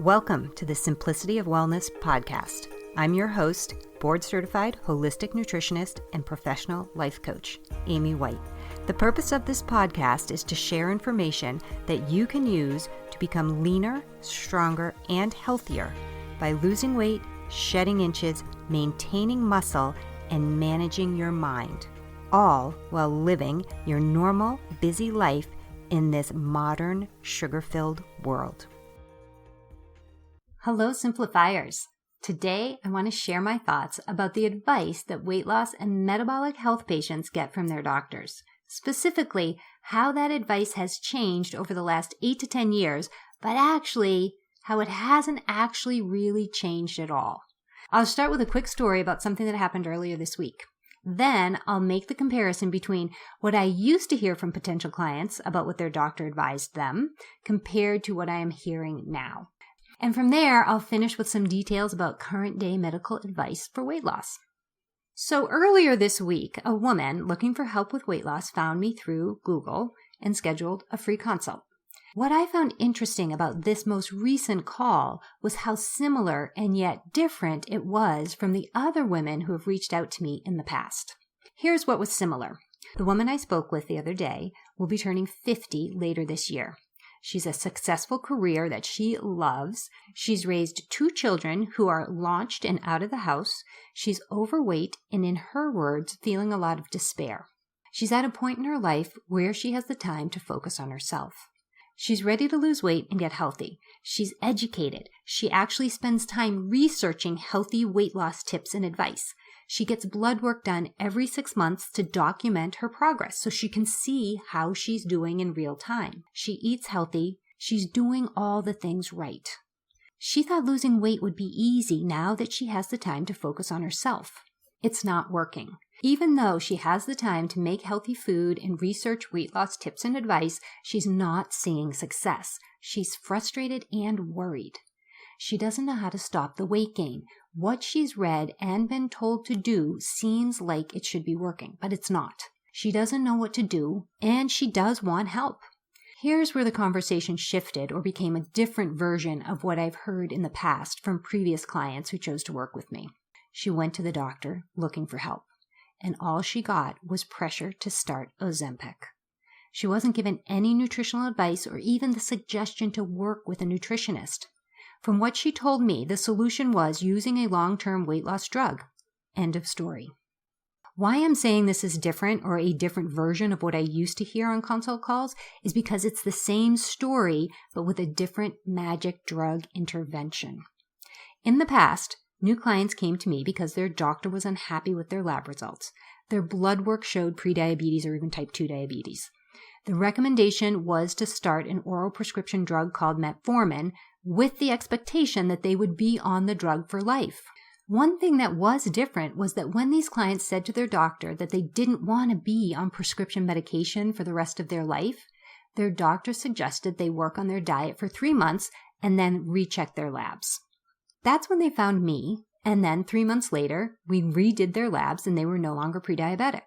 Welcome to the Simplicity of Wellness podcast. I'm your host, board-certified holistic nutritionist and professional life coach, Amy White. The purpose of this podcast is to share information that you can use to become leaner, stronger, and healthier by losing weight, shedding inches, maintaining muscle, and managing your mind, all while living your normal, busy life in this modern, sugar-filled world. Hello, Simplifiers. Today, I want to share my thoughts about the advice that weight loss and metabolic health patients get from their doctors. Specifically, how that advice has changed over the last 8 to 10 years, but actually, how it hasn't actually really changed at all. I'll start with a quick story about something that happened earlier this week. Then I'll make the comparison between what I used to hear from potential clients about what their doctor advised them compared to what I am hearing now. And from there, I'll finish with some details about current day medical advice for weight loss. So earlier this week, a woman looking for help with weight loss found me through Google and scheduled a free consult. What I found interesting about this most recent call was how similar and yet different it was from the other women who have reached out to me in the past. Here's what was similar. The woman I spoke with the other day will be turning 50 later this year. She's a successful career that she loves. She's raised 2 children who are launched and out of the house. She's overweight and, in her words, feeling a lot of despair. She's at a point in her life where she has the time to focus on herself. She's ready to lose weight and get healthy. She's educated. She actually spends time researching healthy weight loss tips and advice. She gets blood work done every 6 months to document her progress so she can see how she's doing in real time. She eats healthy. She's doing all the things right. She thought losing weight would be easy now that she has the time to focus on herself. It's not working. Even though she has the time to make healthy food and research weight loss tips and advice, she's not seeing success. She's frustrated and worried. She doesn't know how to stop the weight gain. What she's read and been told to do seems like it should be working, but it's not. She doesn't know what to do, and she does want help. Here's where the conversation shifted or became a different version of what I've heard in the past from previous clients who chose to work with me. She went to the doctor looking for help, and all she got was pressure to start Ozempic. She wasn't given any nutritional advice or even the suggestion to work with a nutritionist. From what she told me, the solution was using a long-term weight loss drug. End of story. Why I'm saying this is different or a different version of what I used to hear on consult calls is because it's the same story, but with a different magic drug intervention. In the past, new clients came to me because their doctor was unhappy with their lab results. Their blood work showed prediabetes or even type 2 diabetes. The recommendation was to start an oral prescription drug called metformin with the expectation that they would be on the drug for life. One thing that was different was that when these clients said to their doctor that they didn't want to be on prescription medication for the rest of their life, their doctor suggested they work on their diet for 3 months and then recheck their labs. That's when they found me, and then 3 months later, we redid their labs and they were no longer pre-diabetic.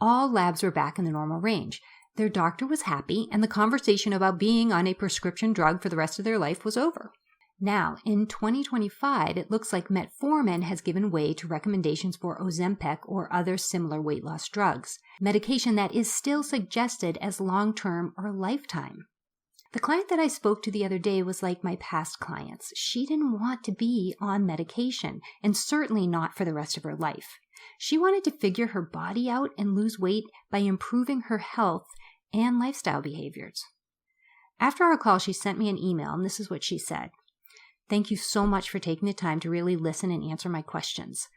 All labs were back in the normal range. Their doctor was happy, and the conversation about being on a prescription drug for the rest of their life was over. Now, in 2025, it looks like metformin has given way to recommendations for Ozempic or other similar weight loss drugs, medication that is still suggested as long-term or lifetime. The client that I spoke to the other day was like my past clients. She didn't want to be on medication, and certainly not for the rest of her life. She wanted to figure her body out and lose weight by improving her health and lifestyle behaviors. After our call, she sent me an email, and this is what she said. Thank you so much for taking the time to really listen and answer my questions.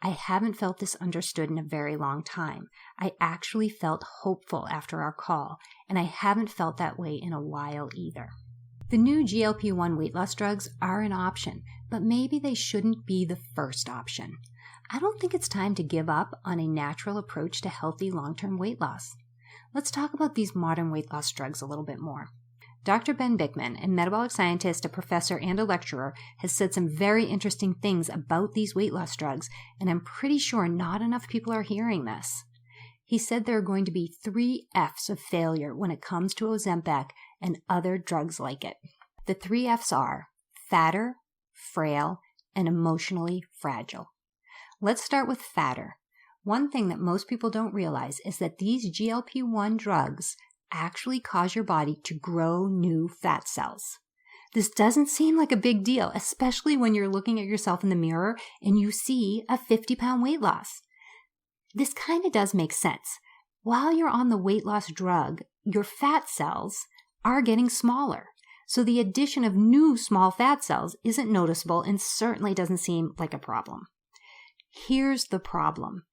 I haven't felt this understood in a very long time. I actually felt hopeful after our call, and I haven't felt that way in a while either. The new GLP-1 weight loss drugs are an option, but maybe they shouldn't be the first option. I don't think it's time to give up on a natural approach to healthy long-term weight loss. Let's talk about these modern weight loss drugs a little bit more. Dr. Ben Bikman, a metabolic scientist, a professor, and a lecturer, has said some very interesting things about these weight loss drugs, and I'm pretty sure not enough people are hearing this. He said there are going to be 3 F's of failure when it comes to Ozempic and other drugs like it. The 3 F's are fatter, frail, and emotionally fragile. Let's start with fatter. One thing that most people don't realize is that these GLP-1 drugs actually cause your body to grow new fat cells. This doesn't seem like a big deal, especially when you're looking at yourself in the mirror and you see a 50-pound weight loss. This kind of does make sense. While you're on the weight loss drug, your fat cells are getting smaller. So the addition of new small fat cells isn't noticeable and certainly doesn't seem like a problem. Here's the problem.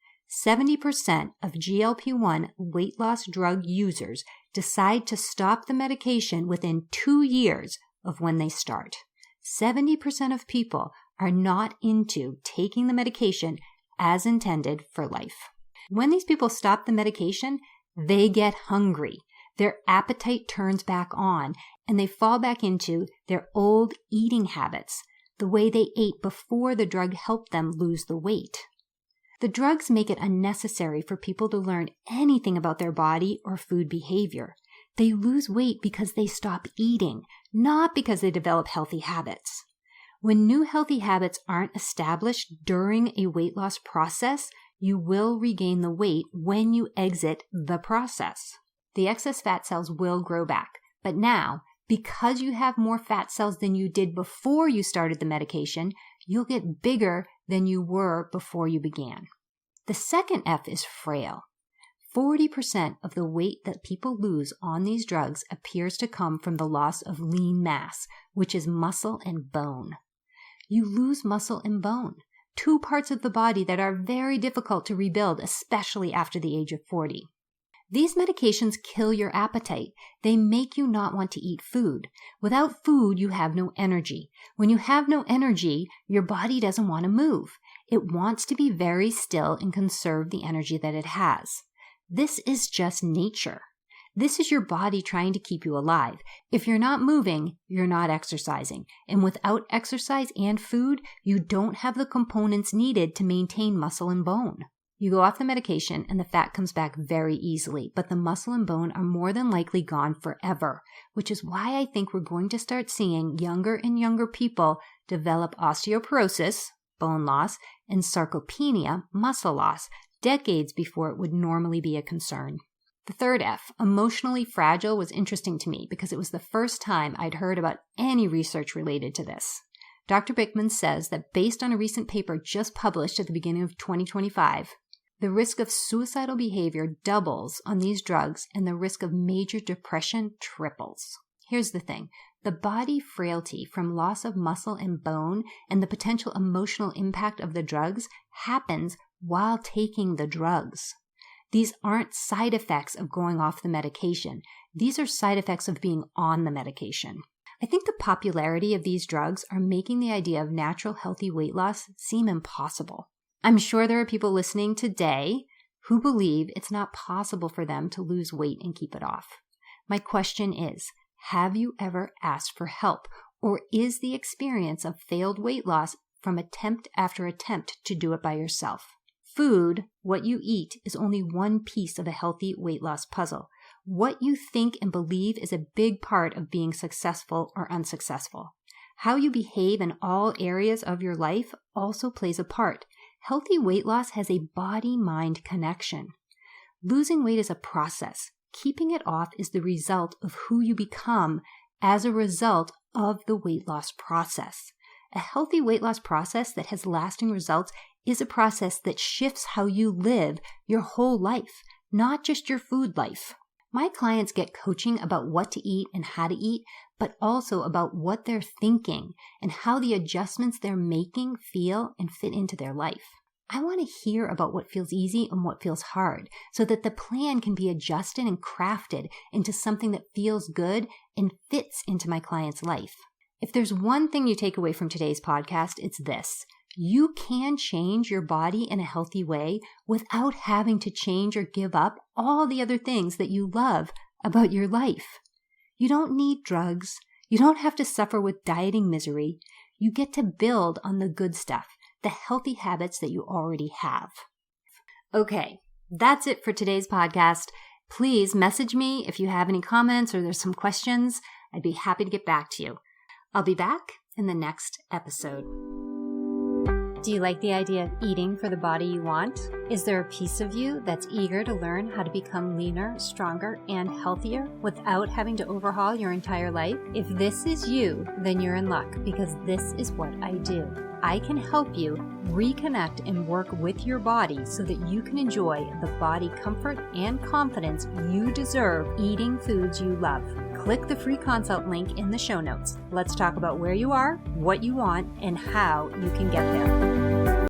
70% of GLP-1 weight loss drug users decide to stop the medication within 2 years of when they start. 70% of people are not into taking the medication as intended for life. When these people stop the medication, they get hungry. Their appetite turns back on, and they fall back into their old eating habits, the way they ate before the drug helped them lose the weight. The drugs make it unnecessary for people to learn anything about their body or food behavior. They lose weight because they stop eating, not because they develop healthy habits. When new healthy habits aren't established during a weight loss process, you will regain the weight when you exit the process. The excess fat cells will grow back, but now, because you have more fat cells than you did before you started the medication, you'll get bigger than you were before you began. The second F is frail. 40% of the weight that people lose on these drugs appears to come from the loss of lean mass, which is muscle and bone. You lose muscle and bone, two parts of the body that are very difficult to rebuild, especially after the age of 40. These medications kill your appetite. They make you not want to eat food. Without food, you have no energy. When you have no energy, your body doesn't want to move. It wants to be very still and conserve the energy that it has. This is just nature. This is your body trying to keep you alive. If you're not moving, you're not exercising. And without exercise and food, you don't have the components needed to maintain muscle and bone. You go off the medication and the fat comes back very easily, but the muscle and bone are more than likely gone forever, which is why I think we're going to start seeing younger and younger people develop osteoporosis, bone loss, and sarcopenia, muscle loss, decades before it would normally be a concern. The third F, emotionally fragile, was interesting to me because it was the first time I'd heard about any research related to this. Dr. Bickman says that based on a recent paper just published at the beginning of 2025, the risk of suicidal behavior doubles on these drugs and the risk of major depression triples. Here's the thing. The body frailty from loss of muscle and bone and the potential emotional impact of the drugs happens while taking the drugs. These aren't side effects of going off the medication. These are side effects of being on the medication. I think the popularity of these drugs are making the idea of natural healthy weight loss seem impossible. I'm sure there are people listening today who believe it's not possible for them to lose weight and keep it off. My question is, have you ever asked for help, or is the experience of failed weight loss from attempt after attempt to do it by yourself? Food, what you eat, is only one piece of a healthy weight loss puzzle. What you think and believe is a big part of being successful or unsuccessful. How you behave in all areas of your life also plays a part. Healthy weight loss has a body-mind connection. Losing weight is a process. Keeping it off is the result of who you become as a result of the weight loss process. A healthy weight loss process that has lasting results is a process that shifts how you live your whole life, not just your food life. My clients get coaching about what to eat and how to eat, but also about what they're thinking and how the adjustments they're making feel and fit into their life. I want to hear about what feels easy and what feels hard so that the plan can be adjusted and crafted into something that feels good and fits into my client's life. If there's one thing you take away from today's podcast, it's this. You can change your body in a healthy way without having to change or give up all the other things that you love about your life. You don't need drugs. You don't have to suffer with dieting misery. You get to build on the good stuff, the healthy habits that you already have. Okay, that's it for today's podcast. Please message me if you have any comments or there's some questions. I'd be happy to get back to you. I'll be back in the next episode. Do you like the idea of eating for the body you want? Is there a piece of you that's eager to learn how to become leaner, stronger, and healthier without having to overhaul your entire life? If this is you, then you're in luck, because this is what I do. I can help you reconnect and work with your body so that you can enjoy the body comfort and confidence you deserve eating foods you love. Click the free consult link in the show notes. Let's talk about where you are, what you want, and how you can get there.